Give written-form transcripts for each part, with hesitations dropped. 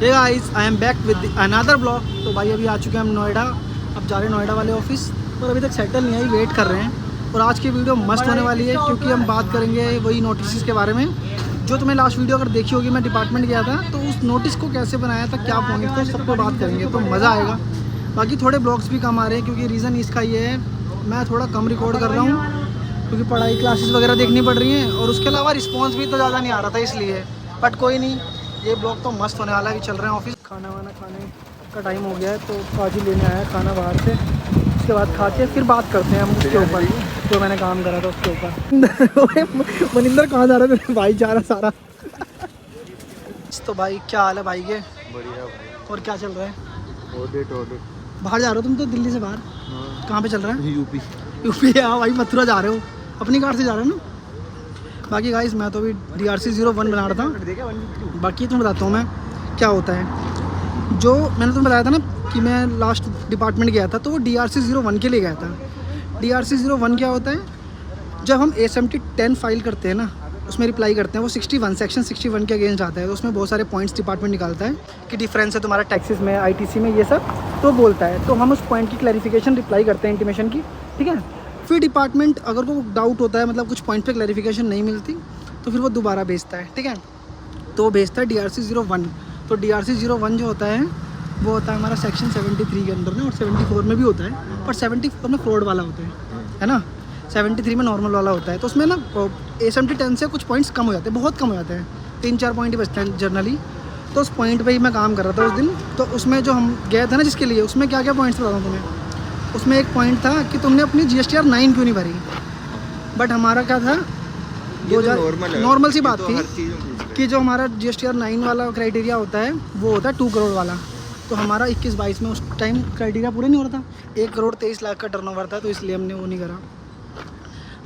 Hey guys, I am back with another blog. तो भाई अभी आ चुके हैं हम नोएडा। अब जा रहे हैं नोएडा वाले ऑफिस, और अभी तक सेटल नहीं आई, वेट कर रहे हैं। और आज की वीडियो मस्त होने वाली है, क्योंकि हम बात करेंगे वही नोटिस के बारे में जो तुम्हें लास्ट वीडियो अगर देखी होगी। मैं डिपार्टमेंट गया था, तो उस नोटिस को कैसे बनाया था, क्या पॉइंट था, सब पे बात करेंगे, तो मज़ा आएगा। बाकी थोड़े ब्लॉग्स भी कम आ रहे हैं, क्योंकि रीज़न इसका ये है, मैं थोड़ा कम रिकॉर्ड कर रहा हूँ, क्योंकि पढ़ाई क्लासेस वगैरह देखनी पड़ रही हैं, और उसके अलावा रिस्पॉन्स भी तो ज़्यादा नहीं आ रहा था इसलिए। बट कोई नहीं, ये ब्लॉग तो मस्त होने वाला है। चल रहे हैं ऑफिस, खाना वाना खाने का टाइम हो गया है, तो काजी लेने आया खाना बाहर से। उसके बाद खा के फिर बात करते हैं हम उसके ऊपर, जो मैंने काम करा था उसके ऊपर। मनिंदर कहाँ जा रहा है भाई? जा रहा सारा। तो भाई क्या हाल है भाई के? बढ़िया भाई। और क्या चल रहा है? ऑडिट बाहर जा रहे हो तुम तो, दिल्ली से बाहर? हाँ। कहाँ पे चल रहा है? यूपी। हाँ भाई, मथुरा जा रहे हो, अपनी कार से जा रहे हो ना? बाकी गाइस, मैं तो अभी DRC 01 बना रहा था। बाकी तुम्हें बताता हूँ मैं क्या होता है। जो मैंने तुम्हें बताया था ना कि मैं लास्ट डिपार्टमेंट गया था, तो वो DRC 01 के लिए गया था। DRC 01 क्या होता है? जब हम ASMT 10 फाइल करते हैं ना, उसमें रिप्लाई करते हैं, वो 61 सेक्शन 61 के अगेंस्ट आता है। तो उसमें बहुत सारे पॉइंट्स डिपार्टमेंट निकालता है कि डिफरेंस है तुम्हारा टैक्सेस में, ITC में, ये सब तो बोलता है। तो हम उस पॉइंट की क्लैरिफिकेशन रिप्लाई करते हैं, इंटीमेशन की, ठीक है। फिर डिपार्टमेंट अगर को डाउट होता है, मतलब कुछ पॉइंट पे क्लैरिफिकेशन नहीं मिलती, तो फिर वो दोबारा भेजता है, ठीक है। तो वो भेजता है DRC 01। तो DRC 01 जो होता है, वो होता है हमारा सेक्शन 73 के अंदर ना, और 74 में भी होता है, पर 74 में फ्रॉड वाला होता है ना। 73 में नॉर्मल वाला होता है। तो उसमें ना ASMT 10 से कुछ पॉइंट्स कम हो जाते हैं, बहुत कम हो जाते हैं, 3-4 पॉइंट ही बचते हैं जनरली। तो उस पॉइंट पे ही मैं काम कर रहा था उस दिन। तो उसमें जो हम गए थे ना जिसके लिए, उसमें क्या क्या पॉइंट्स बताता हूँ तुम्हें। उसमें एक पॉइंट था कि तुमने अपनी GSTR 9 क्यों नहीं भरी। बट हमारा क्या था, 2000 नॉर्मल सी बात थी कि जो हमारा GSTR 9 वाला क्राइटेरिया होता है, वो होता है 2 करोड़ वाला। तो हमारा 21-22 में उस टाइम क्राइटेरिया पूरा नहीं हो रहा था। 1 करोड़ 23 लाख का टर्नओवर था, तो इसलिए हमने वो नहीं करा।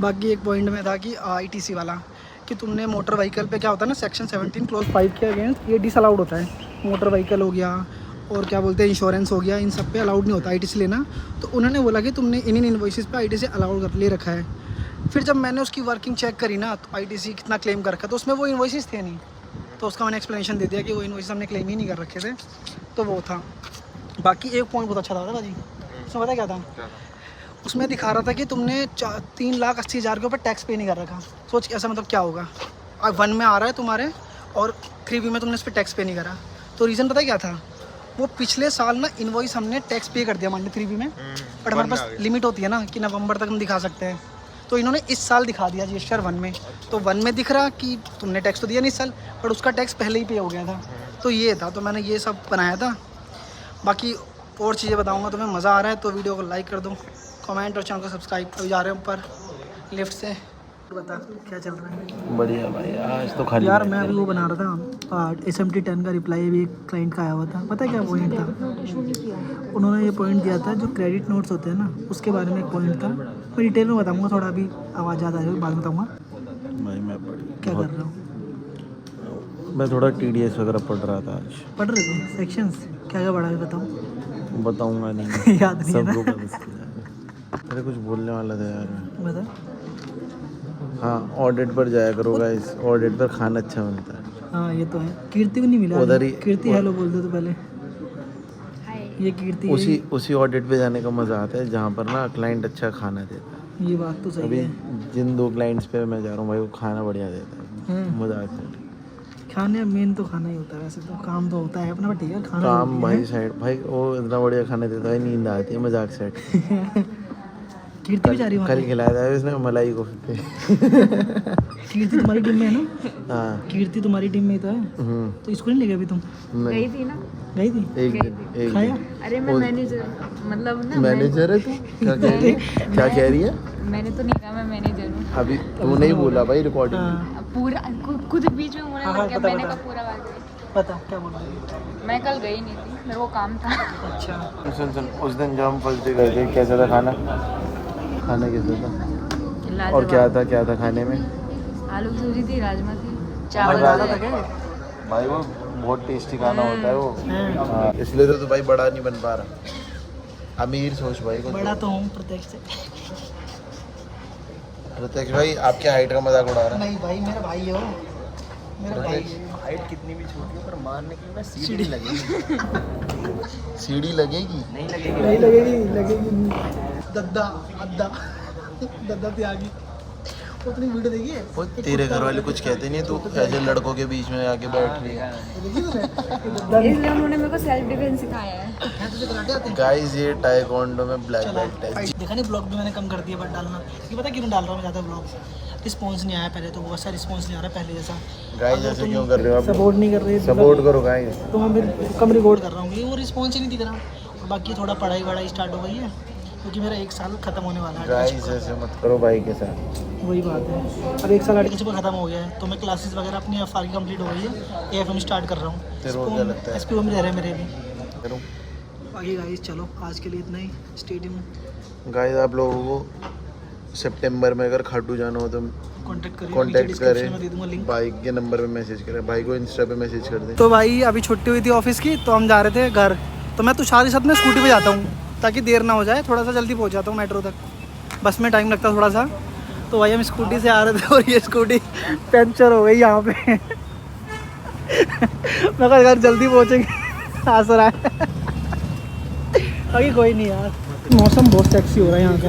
बाकी एक पॉइंट में था कि ITC वाला, कि तुमने मोटर व्हीकल पे क्या होता है ना, सेक्शन 17 क्लोज 5 के अगेंस्ट ये डिसअलाउड होता है। मोटर व्हीकल हो गया, और क्या बोलते हैं, इंश्योरेंस हो गया, इन सब पे अलाउड नहीं होता ITC लेना। तो उन्होंने बोला कि तुमने इन इनवॉइसेस पे ITC अलाउड कर ले रखा है। फिर जब मैंने उसकी वर्किंग चेक करी ना, तो ITC कितना क्लेम कर रखा, तो उसमें वो इनवॉइसेस थे नहीं। तो उसका मैंने एक्सप्लेनेशन दे दिया कि वो इनवॉइस हमने क्लेम ही नहीं कर रखे थे, तो वो था। बाकी एक पॉइंट बहुत अच्छा था भाजी, उसमें पता क्या था? उसमें दिखा रहा था कि तुमने 3,80,000 के ऊपर टैक्स पे नहीं कर रखा। सोच के ऐसा मतलब क्या होगा, 1 में आ रहा है तुम्हारे, और 3B में तुमने उस पर टैक्स पे नहीं करा। तो रीज़न पता क्या था? वो पिछले साल ना इनवॉइस हमने टैक्स पे कर दिया मान लो 3B में, बट हमारे पास लिमिट होती है ना कि नवंबर तक हम दिखा सकते हैं। तो इन्होंने इस साल दिखा दिया GSTR 1 में। तो 1 में दिख रहा कि तुमने टैक्स तो दिया नहीं इस साल, बट उसका टैक्स पहले ही पे हो गया था। तो ये था, तो मैंने ये सब बनाया था। बाकी और चीज़ें बताऊँगा, तुम्हें मज़ा आ रहा है तो वीडियो को लाइक कर दो, कमेंट और चैनल को सब्सक्राइब। अभी जा रहे हैं ऊपर लिफ्ट से। बता क्या चल रहा है? बढ़िया भाई, आज तो खाली यार मैं अभी वो बना रहा था, ASMT 10 का रिप्लाई अभी एक क्लाइंट का आया हुआ था। पता है क्या पॉइंट था? उन्होंने ये पॉइंट दिया था, जो क्रेडिट नोट्स होते हैं ना, उसके बारे में एक पॉइंट था। मैं डिटेल में बताऊँगा, थोड़ा अभी आवाज़ ज़्यादा आ रही है, बाद में बताऊँगा। भाई मैं क्या कर रहा हूँ? मैं थोड़ा TDS वगैरह पढ़ रहा था आज। पढ़ रहे थे सेक्शंस? क्या क्या पढ़ा है बताओ। बताऊंगा नहीं। याद नहीं है ना? अरे कुछ बोलने वाला था यार। बता। हाँ, ऑडिट पर जाया करो गाइस, ऑडिट पर खाना अच्छा मिलता है। हाँ ये तो है। कीर्ति को नहीं मिला उधर ही कीर्ति हेलो बोल दो तो पहले। ये कीर्ति उसी ऑडिट पे जाने का मज़ा आता है जहाँ पर ना क्लाइंट अच्छा खाना देता है। ये बात तो सही अभी है। जिन 2 क्लाइंट्स पे मैं जा रहा हूँ भाई, वो खाना बढ़िया देता है, मज़ाक नहीं। खाने मेन तो खाना ही होता है, वैसे तो काम तो होता है अपना, बट ठीक है खाना काम भाई साइड भाई, वो इतना बढ़िया खाना देता है, नींद आती है, मजाक सेट। कीर्ति भी जा रही है कल खिलाया था उसने मलाई कोफ्ते। कीर्ति तुम्हारी टीम में है ना? हाँ, कीर्ति तुम्हारी टीम में ही तो है। तो इसको नहीं ले गए अभी तुम? गई थी ना, गई थी एक खाया? अरे मैं मैनेजर, मतलब ना मैनेजर है तू? क्या कह रही है? क्या कह रही है? मैंने तो नहीं कहा मैं मैनेजर हूँ। अभी तू नहीं बोला भाई रिकॉर्डिंग। हाँ पूरा खुद बीच में बोलने लग गया। पता, मैंने पता। कहा पूरा बात है। पता क्या बोल रही है? मैं कल गई नहीं थी, मेरे को काम था। अच्छा सुन उस दिन जब हम फर्स्ट डे गए थे, कैसा था खाना? खाना कैसा था? और क्या था खाने में? आलू की सब्जी थी, राजमा थी, चावल चावल डाला था थे। क्या? भाई वो बहुत टेस्टी खाना होता है वो। हाँ, इसलिए तो भाई बड़ा नहीं बन पा रहा। अमीर सोच भाई को। बड़ा तो हूँ प्रत्यक्ष से। प्रत्यक्ष भाई आपके हाइट का मजाक उड़ा रहा है। नहीं भाई, मेरा भाई हो। मेरा भाई हाइट कितनी भी छोटी हो पर मारने के लिए ना सीढ़ी सीढ़ी। लगेगी। सीढ़ी लगेगी। नहीं लगेगी। नहीं लगेगी नहीं। दद्दा अद्दा दद्दा त्यागी अपनी वीडियो देखी है? वो तेरे घर वाले कुछ कहते नहीं, तू ऐसे लड़कों के बीच में आके बैठ रही है। देखी तूने? इसलिए उन्होंने मेरे को सेल्फ डिफेंस सिखाया है। हैं तुझे कराटे आते हैं? गाइस ये टाइकोंडो में ब्लैक बेल्ट है। देखा नहीं, ब्लॉग भी मैंने कम कर दिया बट डालना, ये पता क्यों नहीं डाल रहा हूँ मैं ज़्यादा ब्लॉग? रिस्पॉन्स नहीं आया पहले, तो बहुत सा रिस्पॉन्स नहीं आ रहा पहले जैसा। गाइस ऐसे क्यों कर रहे हो आप? सपोर्ट नहीं कर रहे, सपोर्ट करो गाइस। तो मैं फिर कम रिकॉर्ड कर रहा हूँ, वो रिस्पॉन्स ही नहीं दिख रहा। और बाकी थोड़ा पढ़ाई वढ़ाई स्टार्ट हो गई है क्योंकि मेरा 1 साल खत्म होने वाला है। गाइस ऐसे मत करो भाई के साथ। वही बात है, अब 1 साल आर्टिकल पर खत्म हो गया है, तो मैं क्लासेस वगैरह अपनी एफ की कंप्लीट हो गई है, AFM स्टार्ट कर रहा हूँ। तेरे को क्या लगता है? SPO में रह रहे हैं मेरे भी। करूं? बाकी गाइस चलो आज के लिए इतना ही। स्टेडियम गाइस आप लोगों को सितंबर में अगर खाटू जाना हो तो कॉन्टैक्ट करिए, कांटेक्ट डिस्क्रिप्शन में दे दूंगा करें, लिंक। भाई के नंबर पे मैसेज करें, भाई को इंस्टा पे मैसेज कर दें। तो भाई अभी छुट्टी हुई थी ऑफिस की, तो हम जा रहे थे घर। तो मैं तुषार के साथ में स्कूटी पे जाता हूँ ताकि देर ना हो जाए, थोड़ा सा जल्दी पहुँच जाता हूँ मेट्रो तक। बस में टाइम लगता है थोड़ा सा। तो भाई हम स्कूटी से आ रहे थे और ये स्कूटी पंचर हो गई यहाँ पे। मैं कहा घर जल्दी पहुँचेंगे, हंस रहा है। अभी कोई नहीं यार, मौसम बहुत सेक्सी हो रहा है यहाँ का।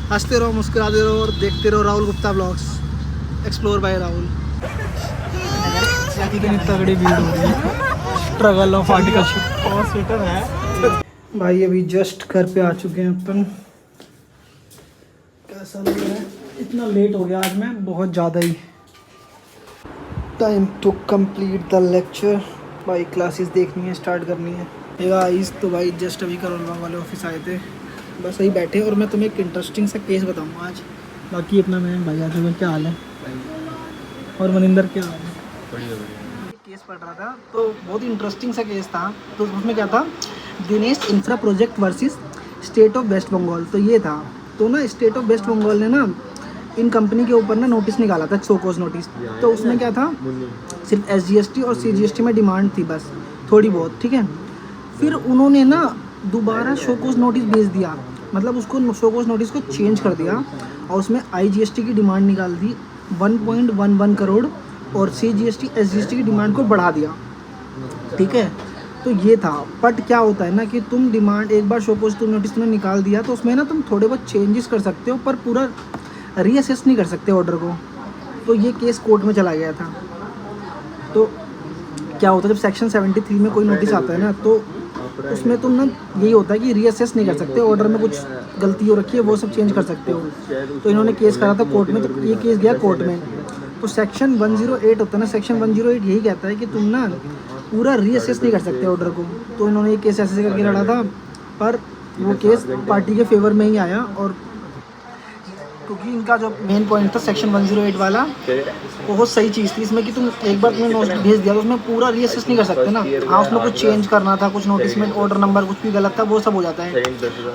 हंसते रहो, मुस्कुराते रहो और देखते रहो Rahul Gupta blogs, explore by Rahul. कितनी तगड़ी भीड़ हो रही है, स्ट्रगल ऑफ आर्टिकलशिप। और स्वेटर है भाई। अभी जस्ट घर पे आ चुके हैं अपन। कैसा लग रहा है? इतना लेट हो गया आज मैं, बहुत ज़्यादा ही। Time to complete the lecture. भाई क्लासेस देखनी है, स्टार्ट करनी है। हे गाइस, तो भाई जस्ट अभी करोल बाग वाले ऑफिस आए थे, बस वही बैठे। और मैं तुम्हें एक इंटरेस्टिंग सा केस बताऊंगा आज। बाकी अपना मैं भाई आज में क्या हाल है, और मनिंदर क्या हाल है? केस पढ़ रहा था तो बहुत ही इंटरेस्टिंग सा केस था। तो उसमें क्या था, Dinesh infra project versus state of West Bengal. तो ये था, तो ना स्टेट ऑफ वेस्ट बंगाल ने ना इन कंपनी के ऊपर ना नोटिस निकाला था, शोकॉज नोटिस। तो उसमें क्या था, सिर्फ SGST और CGST में डिमांड थी बस, थोड़ी बहुत, ठीक है। फिर उन्होंने ना दोबारा शोकॉज नोटिस भेज दिया, मतलब उसको शोकॉज नोटिस को चेंज कर दिया और उसमें IGST की डिमांड निकाल दी 1.11 करोड़ और CGST SGST की डिमांड को बढ़ा दिया, ठीक है। तो ये था। बट क्या होता है ना कि तुम डिमांड एक बार शोकॉज तुम नोटिस तुमने निकाल दिया तो उसमें ना तुम थोड़े बहुत चेंजेस कर सकते हो, पर पूरा रीअसेस नहीं कर सकते ऑर्डर को। तो ये केस कोर्ट में चला गया था। तो क्या होता है, जब सेक्शन 73 में कोई नोटिस आता है ना, तो उसमें तुम ना यही होता है कि रीअसेस नहीं कर सकते, ऑर्डर में कुछ गलती हो रखी है वो सब चेंज कर सकते हो। तो इन्होंने केस करा था कोर्ट में, तो ये केस गया कोर्ट में। तो सेक्शन 108 होता है ना, सेक्शन 108 यही कहता है कि तुम ना पूरा रीअसेस नहीं कर सकते ऑर्डर को। तो इन्होंने ये केस ऐसे करके लड़ा था, पर वो केस पार्टी के फेवर में ही आया। और क्योंकि इनका जो मेन पॉइंट था सेक्शन 108 वाला, बहुत सही चीज़ थी इसमें कि तुम एक बार तुमने नोटिस भेज दिया तो उसमें पूरा रीअसेस नहीं कर सकते ना। हाँ, उसमें कुछ चेंज करना था, कुछ नोटिस में ऑर्डर नंबर कुछ भी गलत था, वो सब हो जाता है,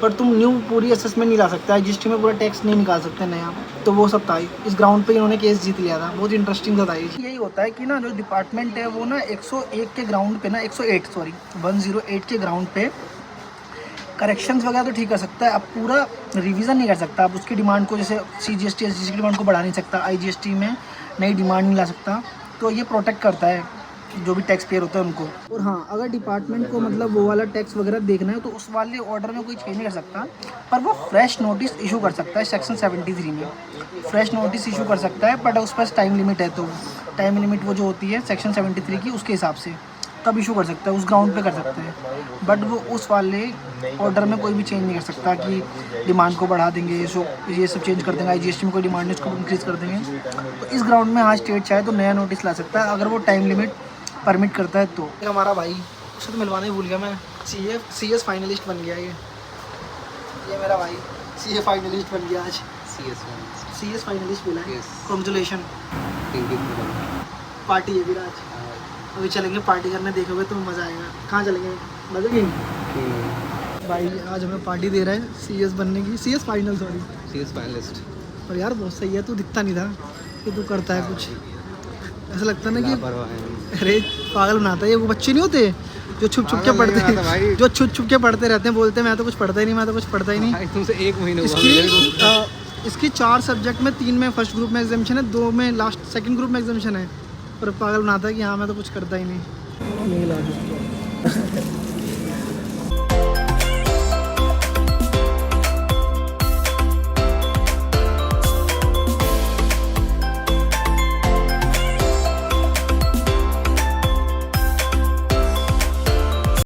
पर तुम न्यू पूरी असेसमेंट नहीं ला सकते, IGST में पूरा टैक्स नहीं निकाल सकते नया। तो वो सब था, इस ग्राउंड पे इन्होंने केस जीत लिया था। बहुत इंटरेस्टिंग था ये। यही होता है कि ना जो डिपार्टमेंट है वो ना 101 के ग्राउंड पे ना 108 के ग्राउंड पे करेक्शंस वगैरह तो ठीक कर सकता है, अब पूरा रिवीजन नहीं कर सकता। अब उसकी डिमांड को जैसे CGST SGST की डिमांड को बढ़ा नहीं सकता, IGST में नई डिमांड नहीं ला सकता। तो ये प्रोटेक्ट करता है जो भी टैक्स पेयर होता है उनको। और हाँ, अगर डिपार्टमेंट को मतलब वो वाला टैक्स वगैरह देखना है तो उस वाले ऑर्डर में कोई चेंज नहीं कर सकता, पर वो फ्रेश नोटिस इशू कर सकता है। सेक्शन 73 में फ्रेश नोटिस इशू कर सकता है, बट उस पर टाइम लिमिट है। तो टाइम लिमिट वो जो होती है सेक्शन 73 की, उसके हिसाब से तब इशू कर सकता है, उस ग्राउंड पे कर सकते हैं। बट वो उस वाले ऑर्डर में कोई भी चेंज नहीं कर सकता कि डिमांड को बढ़ा देंगे, ये सब चेंज कर देंगे, IGST में कोई डिमांड नहीं उसको इंक्रीज़ कर देंगे। तो इस ग्राउंड में हाँ स्टेट चाहे तो नया नोटिस ला सकता है, अगर वो टाइम लिमिट परमिट करता है। तो हमारा भाई, उससे तो मिलवाने ही भूल गया मैं, CS फाइनलिस्ट बन गया। ये मेरा भाई CA फाइनलिस्ट बन गया आज। CS फाइनलिस्ट मिला है, कॉन्ग्रेचुलेशन। पार्टी है फिर आज, अभी चलेंगे पार्टी करने, देखोगे तो मज़ा आएगा। कहाँ चलेंगे? बदल भाई आज हमें पार्टी दे रहा है CS बनने की, CS फाइनलिस्ट। और यार बहुत सही है, तू दिखता नहीं था कि तू करता है कुछ, ऐसा लगता ना कि अरे पागल बनाता है। ये वो बच्चे नहीं होते जो छुप छुप के पढ़ते हैं, जो छुप छुप के पढ़ते रहते हैं, बोलते हैं मैं तो कुछ पढ़ता ही नहीं, मैं तो कुछ पढ़ता ही नहीं। तुमसे 1 महीने इसकी 4 सब्जेक्ट में 3 में फर्स्ट ग्रुप में एग्जामिशन है, 2 में लास्ट सेकंड ग्रुप में एग्जामिशन है, और पागल बनाता है कि हाँ मैं तो कुछ करता ही नहीं।